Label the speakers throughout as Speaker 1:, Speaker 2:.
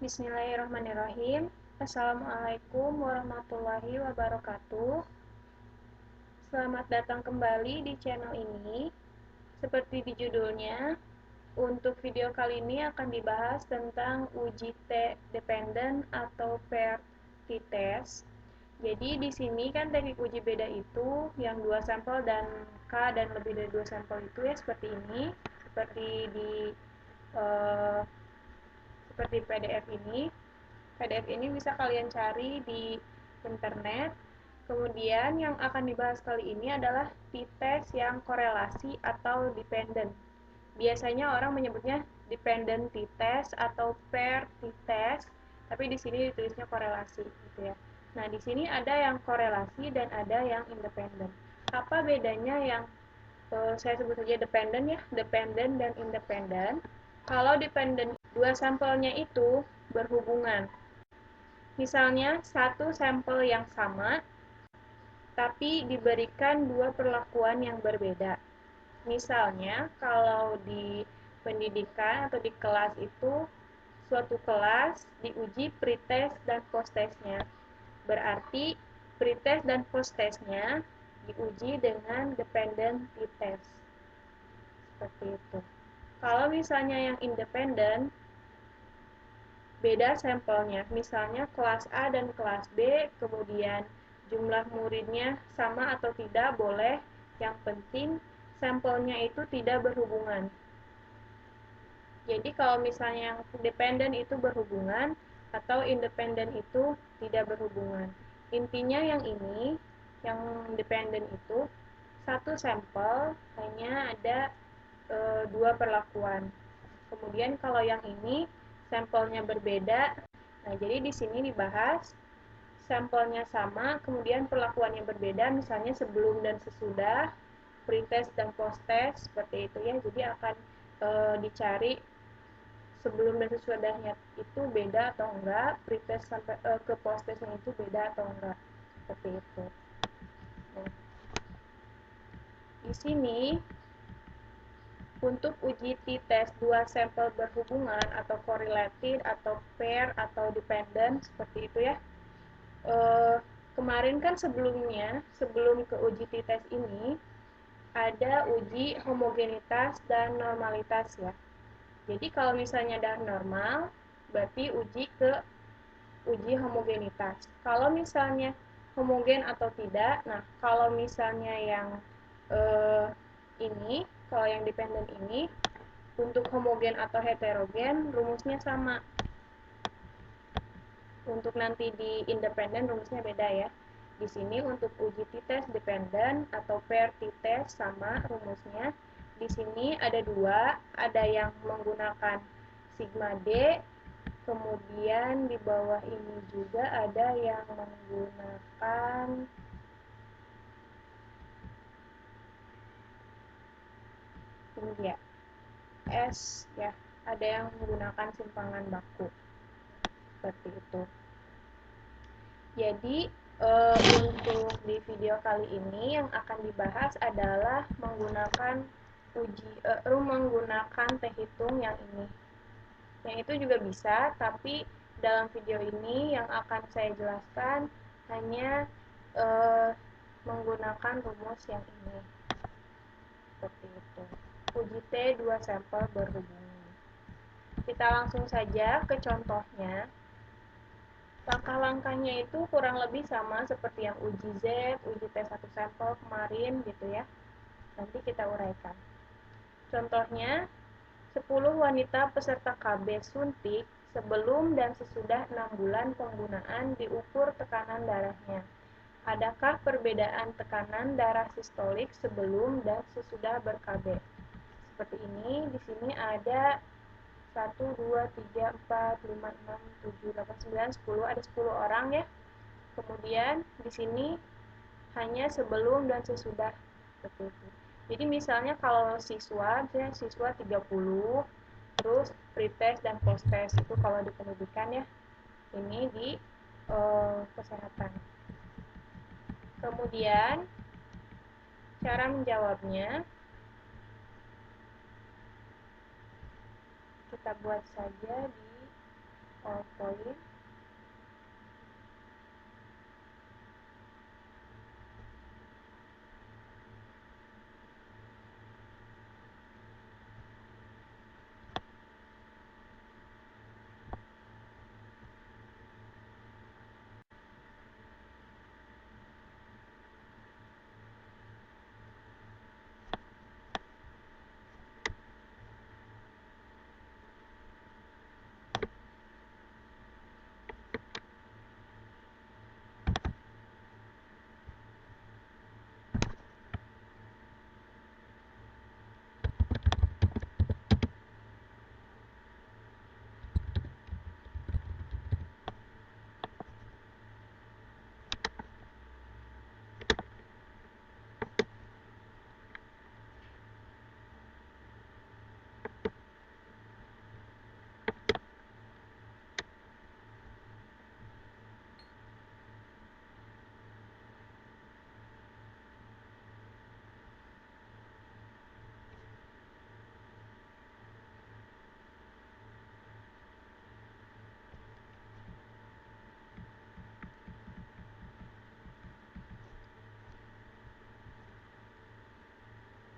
Speaker 1: Bismillahirrahmanirrahim. Assalamualaikum warahmatullahi wabarakatuh. Selamat datang kembali di channel ini. Seperti di judulnya, untuk video kali ini akan dibahas tentang uji T-dependent atau pair t-test. Jadi di sini kan teknik uji beda itu yang 2 sampel dan K dan lebih dari 2 sampel itu ya seperti ini, seperti di PDF ini. PDF ini bisa kalian cari di internet. Kemudian yang akan dibahas kali ini adalah t-test yang korelasi atau dependent. Biasanya orang menyebutnya dependent t-test atau pair t-test, tapi di sini ditulisnya korelasi gitu ya. Nah, di sini ada yang korelasi dan ada yang independent. Apa bedanya yang saya sebut saja dependent ya, dependent dan independent. Kalau dependent, dua sampelnya itu berhubungan. Misalnya, satu sampel yang sama, tapi diberikan dua perlakuan yang berbeda. Misalnya, kalau di pendidikan atau di kelas itu, suatu kelas diuji pretest dan posttestnya. Berarti, pretest dan posttestnya diuji dengan dependent t-test. Seperti itu. Kalau misalnya yang independen, beda sampelnya. Misalnya kelas A dan kelas B, kemudian jumlah muridnya sama atau tidak, boleh. Yang penting sampelnya itu tidak berhubungan. Jadi kalau misalnya yang dependen itu berhubungan, atau independen itu tidak berhubungan. Intinya yang ini, yang dependen itu, satu sampel hanya ada dua perlakuan. Kemudian kalau yang ini sampelnya berbeda. Nah, jadi di sini dibahas sampelnya sama, kemudian perlakuannya berbeda, misalnya sebelum dan sesudah, pretest dan posttest, seperti itu ya. Jadi akan dicari sebelum dan sesudahnya itu beda atau enggak, pretest sampai ke posttestnya itu beda atau enggak, seperti itu. Nah, di sini untuk uji t-test dua sampel berhubungan atau correlated atau pair atau dependent seperti itu ya. Kemarin kan sebelumnya, sebelum ke uji t-test ini ada uji homogenitas dan normalitas ya. Jadi kalau misalnya ada normal, berarti uji ke uji homogenitas. Kalau misalnya homogen atau tidak, nah kalau misalnya yang ini, kalau yang dependen ini, untuk homogen atau heterogen, rumusnya sama. Untuk nanti di independen, rumusnya beda ya. Di sini untuk uji t-test dependen atau pair t-test sama rumusnya. Di sini ada dua, ada yang menggunakan sigma D, kemudian di bawah ini juga ada yang menggunakan ini ya, S ya, ada yang menggunakan simpangan baku. Seperti itu. Jadi untuk di video kali ini yang akan dibahas adalah menggunakan menggunakan teh hitung yang ini. Yang itu juga bisa, tapi dalam video ini yang akan saya jelaskan hanya menggunakan rumus yang ini. Seperti itu. Uji T dua sampel berhubungan. Kita langsung saja ke contohnya. Langkah-langkahnya itu kurang lebih sama seperti yang uji Z, uji T1 sampel kemarin gitu ya. Nanti kita uraikan. Contohnya, 10 wanita peserta KB suntik sebelum dan sesudah 6 bulan penggunaan diukur tekanan darahnya. Adakah perbedaan tekanan darah sistolik sebelum dan sesudah ber-KB? Seperti ini, di sini ada 1, 2, 3, 4, 5, 6, 7, 8, 9, 10, ada 10 orang ya. Kemudian di sini hanya sebelum dan sesudah seperti itu. Jadi misalnya kalau siswa 30, terus pretest dan posttest itu kalau di pendidikan ya. Ini di kesehatan. Kemudian cara menjawabnya kita buat saja di PowerPoint.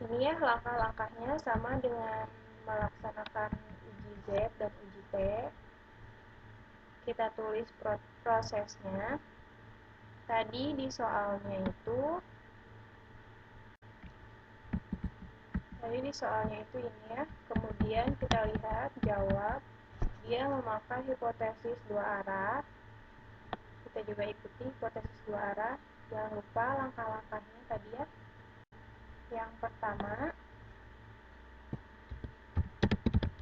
Speaker 1: Ini ya langkah-langkahnya sama dengan melaksanakan uji Z dan uji T. Kita tulis prosesnya. Tadi di soalnya itu ini ya. Kemudian kita lihat jawab. Dia memakai hipotesis dua arah. Kita juga ikuti hipotesis dua arah. Jangan lupa langkah-langkahnya tadi ya. Yang pertama,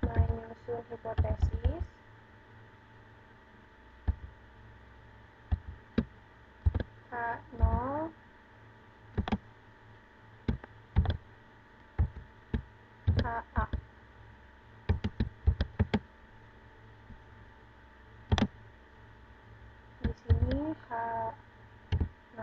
Speaker 1: menyusun hipotesis. H0 HA. Di sini H0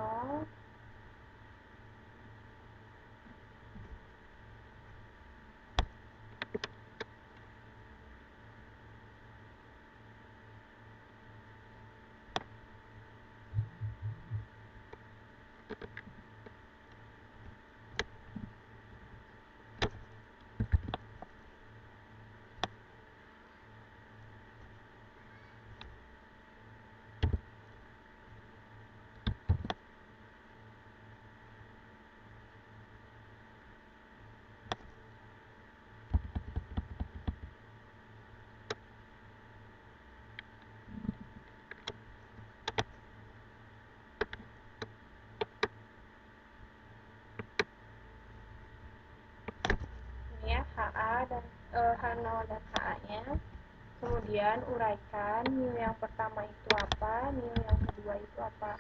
Speaker 1: ini ya HA dan H0 dan HA-nya. Kemudian uraikan mu yang pertama itu apa, mu yang kedua itu apa.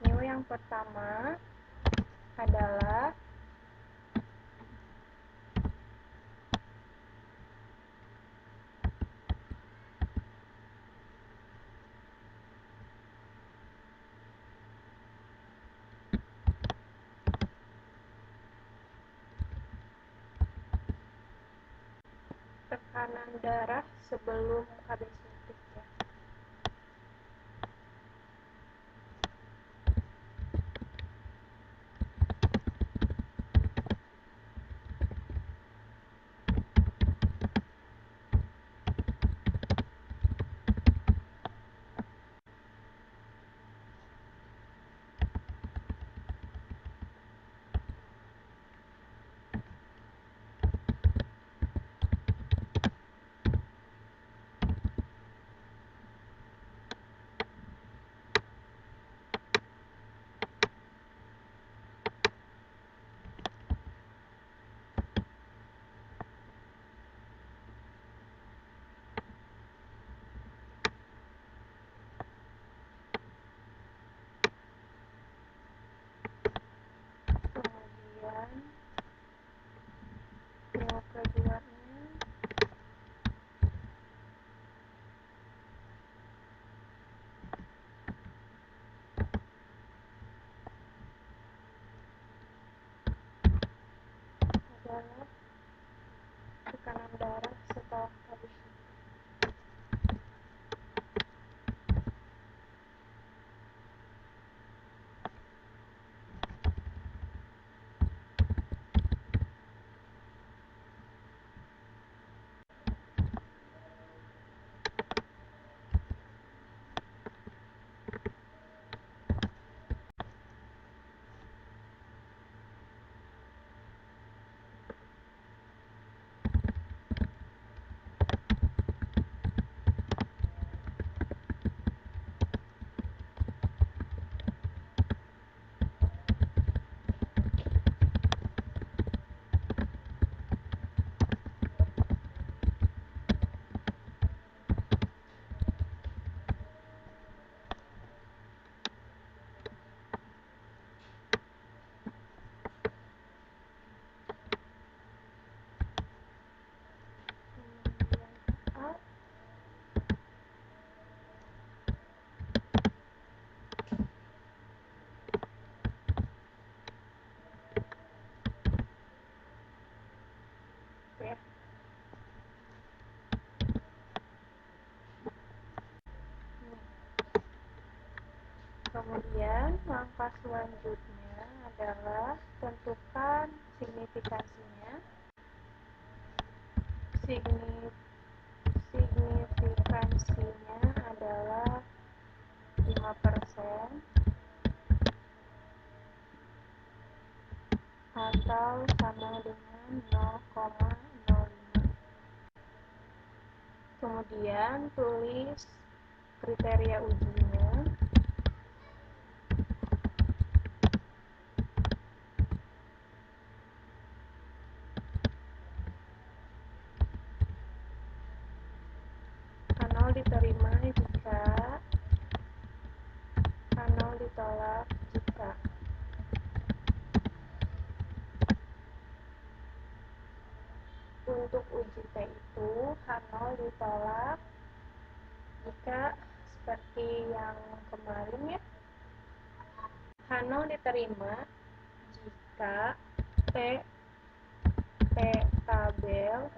Speaker 1: Mu yang pertama adalah tekanan darah sebelum KB suntik ya. Kemudian langkah selanjutnya adalah tentukan signifikansinya. Signifikansinya adalah 5% atau sama dengan 0,05. Kemudian tulis kriteria ujinya. H0 diterima jika, H0 ditolak jika. Untuk uji T itu H0 ditolak jika seperti yang kemarin ya, H0 diterima jika T tabel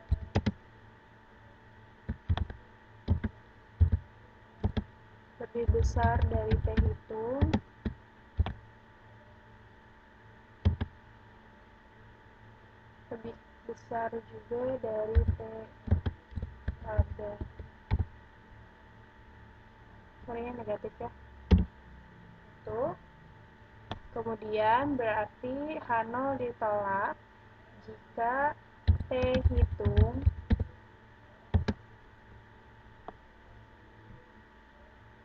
Speaker 1: lebih besar dari T hitung lebih besar juga dari T tabel. Pokoknya negatif ya. Tuh. Kemudian berarti H0 ditolak jika T hitung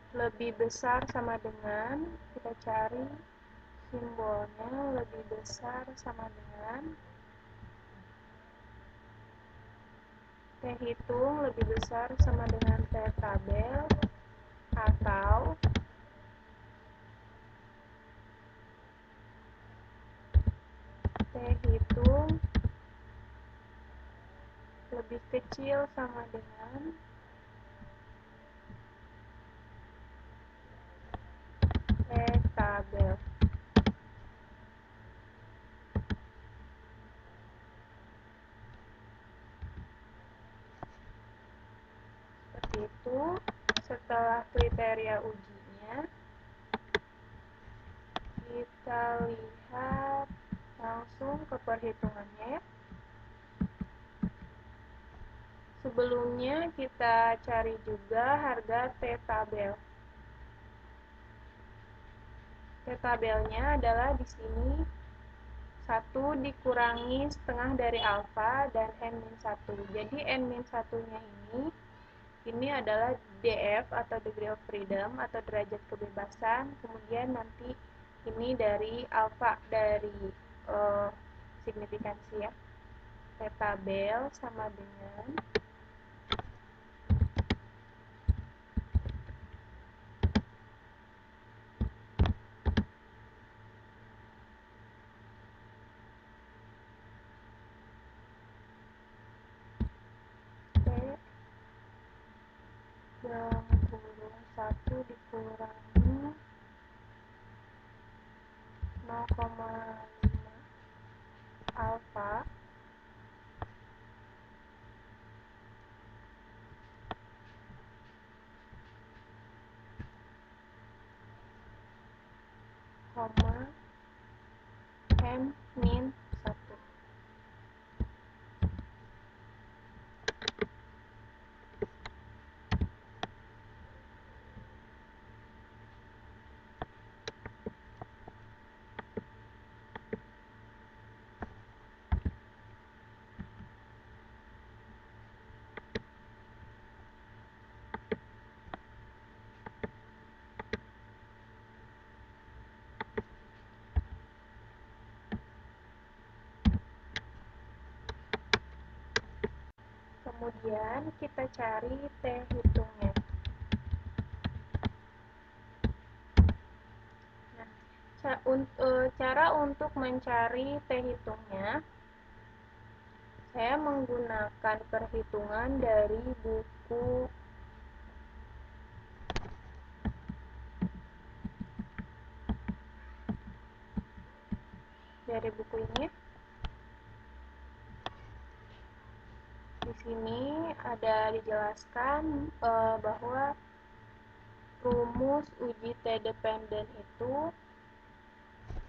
Speaker 1: lebih besar sama dengan, kita cari simbolnya, lebih besar sama dengan, T hitung lebih besar sama dengan T tabel, atau T hitung lebih kecil sama dengan T tabel. Seperti itu. Setelah kriteria ujinya, kita lihat langsung ke perhitungannya ya. Sebelumnya kita cari juga harga T tabel. T tabelnya adalah di sini 1 dikurangi setengah dari alfa dan N-1. Jadi N-1-nya ini adalah DF atau degree of freedom atau derajat kebebasan. Kemudian nanti ini dari alfa dari signifikansi ya. T tabel sama dengan yang kurung 1 dikurangi 0,5 alfa koma M min 1. Kemudian kita cari T hitungnya. Nah, cara untuk mencari T hitungnya, saya menggunakan perhitungan dari buku ini. Di sini ada dijelaskan bahwa rumus rumus uji T dependen itu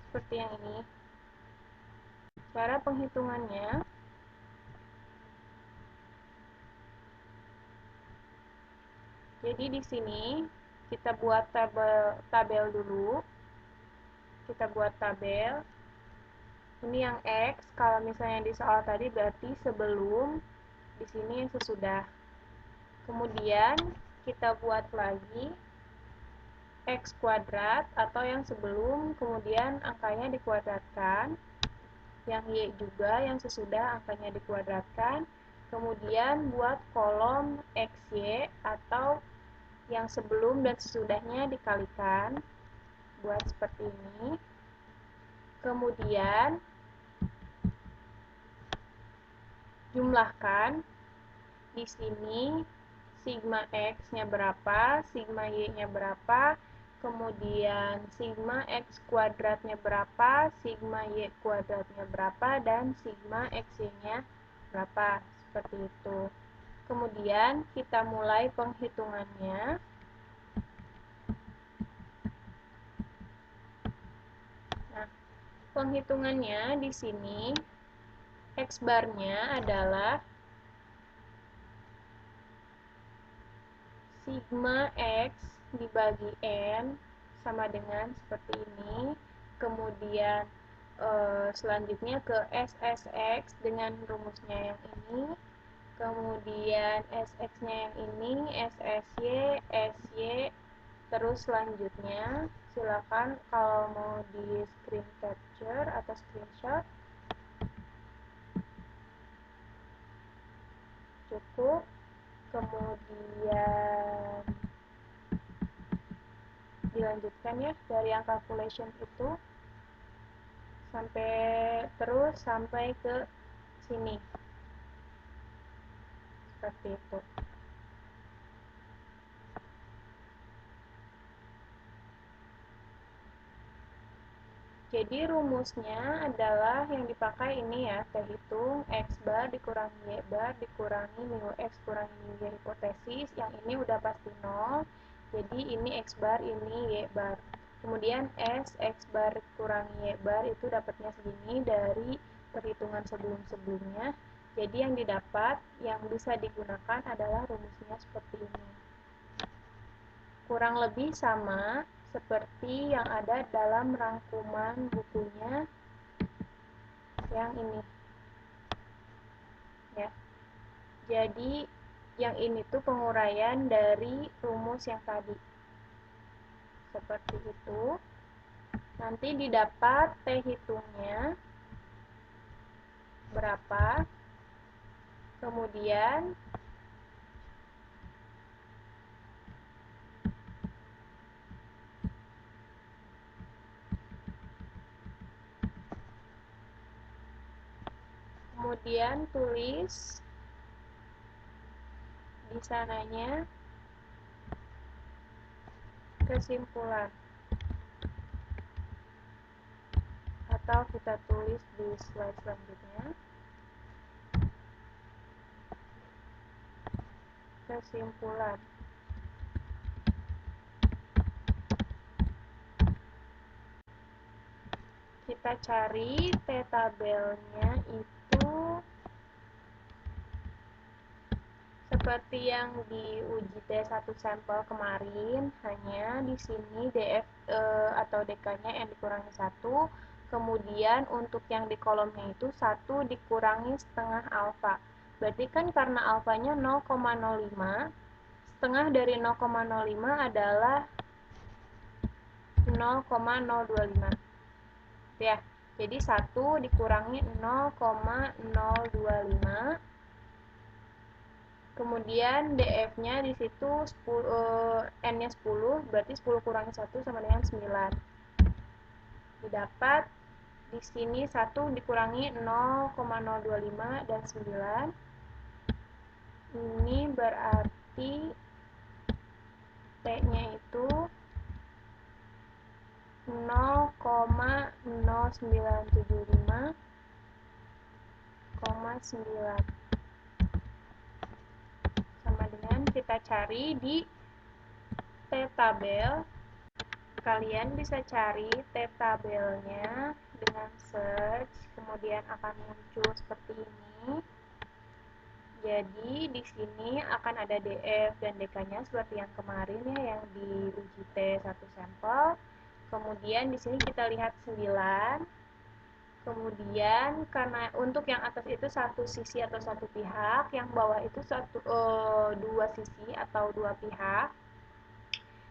Speaker 1: seperti yang ini. Cara penghitungannya, jadi di sini kita buat tabel dulu. Kita buat tabel. Ini yang X, kalau misalnya di soal tadi berarti sebelum, di sini sesudah. Kemudian kita buat lagi X kuadrat atau yang sebelum, kemudian angkanya dikuadratkan. Yang Y juga, yang sesudah angkanya dikuadratkan. Kemudian buat kolom XY atau yang sebelum dan sesudahnya dikalikan. Buat seperti ini. Kemudian jumlahkan. Di sini sigma X-nya berapa, sigma Y-nya berapa, kemudian sigma X kuadratnya berapa, sigma Y kuadratnya berapa, dan sigma XY-nya berapa. Seperti itu. Kemudian kita mulai penghitungannya. Nah, penghitungannya di sini X bar-nya adalah sigma X dibagi N sama dengan seperti ini. Kemudian selanjutnya ke SSX dengan rumusnya yang ini. Kemudian SX-nya yang ini, SSY, SY, terus selanjutnya silakan kalau mau di screen capture atau screenshot cukup. Kemudian dilanjutkan ya dari yang calculation itu sampai ke sini. Seperti itu. Jadi rumusnya adalah yang dipakai ini ya, kita hitung X bar dikurangi Y bar dikurangi mu X kurangi mu Y hipotesis. Yang ini udah pasti 0. Jadi ini X bar, ini Y bar. Kemudian S X bar kurangi Y bar itu dapatnya segini dari perhitungan sebelum-sebelumnya. Jadi yang didapat, yang bisa digunakan adalah rumusnya seperti ini. Kurang lebih sama seperti yang ada dalam rangkuman bukunya yang ini. Ya. Jadi yang ini tuh penguraian dari rumus yang tadi. Seperti itu. Nanti didapat T hitungnya berapa. Kemudian tulis di sananya kesimpulan. Atau kita tulis di slide selanjutnya. Kesimpulan. Kita cari T tabelnya itu seperti yang di uji T1 sampel kemarin, hanya di sini DF atau DK-nya N dikurangi 1, kemudian untuk yang di kolomnya itu 1 dikurangi setengah alfa. Berarti kan karena alfanya 0,05, setengah dari 0,05 adalah 0,025. Ya, jadi 1 dikurangi 0,025. Kemudian DF-nya di situ N-nya 10, berarti 10 kurangi 1 sama dengan 9. Didapat di sini 1 dikurangi 0,025 dan 9. Ini berarti T-nya itu 0,0975,9 sama dengan kita cari di T-tabel, kalian bisa cari T-tabelnya dengan search, kemudian akan muncul seperti ini. Jadi di sini akan ada DF dan DK-nya seperti yang kemarin ya, yang di uji T1 sampel. Kemudian di sini kita lihat 9. Kemudian karena untuk yang atas itu satu sisi atau satu pihak, yang bawah itu dua sisi atau dua pihak.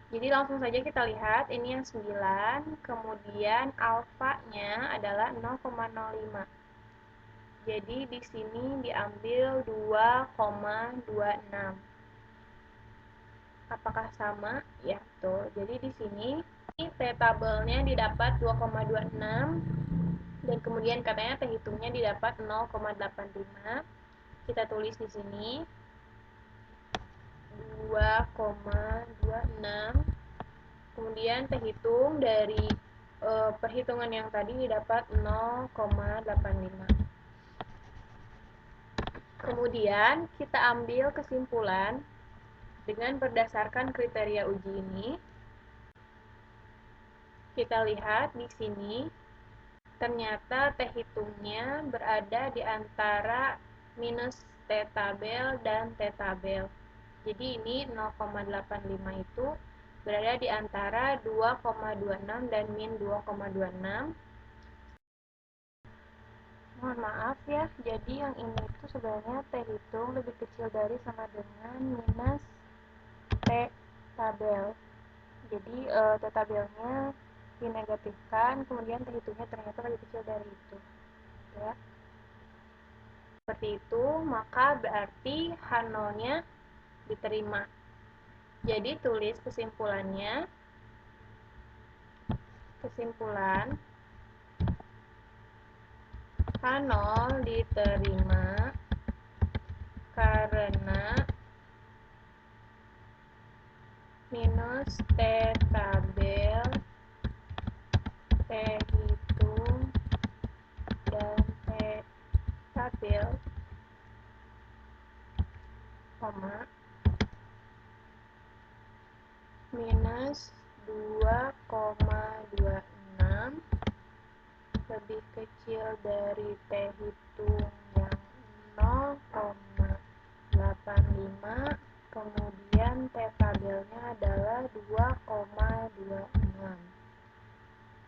Speaker 1: Jadi langsung saja kita lihat ini yang 9, kemudian alfanya adalah 0,05. Jadi di sini diambil 2,26. Apakah sama? Ya, betul. Jadi di sini T-tabelnya didapat 2,26 dan kemudian katanya T-hitungnya didapat 0,85. Kita tulis di sini 2,26. Kemudian T-hitung dari perhitungan yang tadi didapat 0,85. Kemudian kita ambil kesimpulan dengan berdasarkan kriteria uji ini. Kita lihat di sini, ternyata T-hitungnya berada di antara minus T-tabel dan T-tabel. Jadi ini 0,85 itu berada di antara 2,26 dan min 2,26. Mohon maaf ya, jadi yang ini itu sebenarnya T-hitung lebih kecil dari sama dengan minus T-tabel. Jadi T-tabelnya dinegatifkan, kemudian T-hitungnya ternyata lebih kecil dari itu. Ya. Seperti itu, maka berarti H0-nya diterima. Jadi tulis kesimpulannya. Kesimpulan H0 diterima karena minus T-tabel, T-hitung, dan T-tabel, minus 2,26 lebih kecil dari T-hitung yang 0,85, kemudian T-tabelnya adalah 2,26.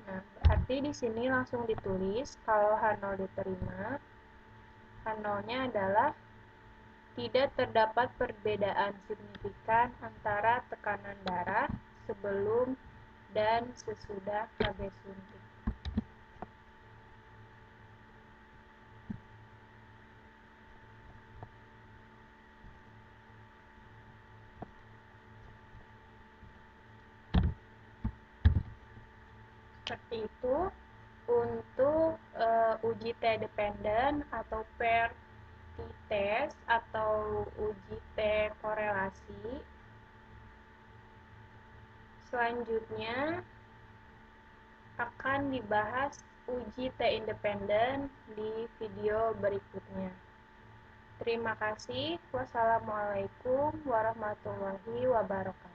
Speaker 1: Nah, berarti di sini langsung ditulis kalau H0 diterima, H0-nya adalah tidak terdapat perbedaan signifikan antara tekanan darah sebelum dan sesudah KB suntik. Seperti itu untuk uji T-dependent atau pair T-test atau uji T-korelasi. Selanjutnya akan dibahas uji T-independent di video berikutnya. Terima kasih. Wassalamualaikum warahmatullahi wabarakatuh.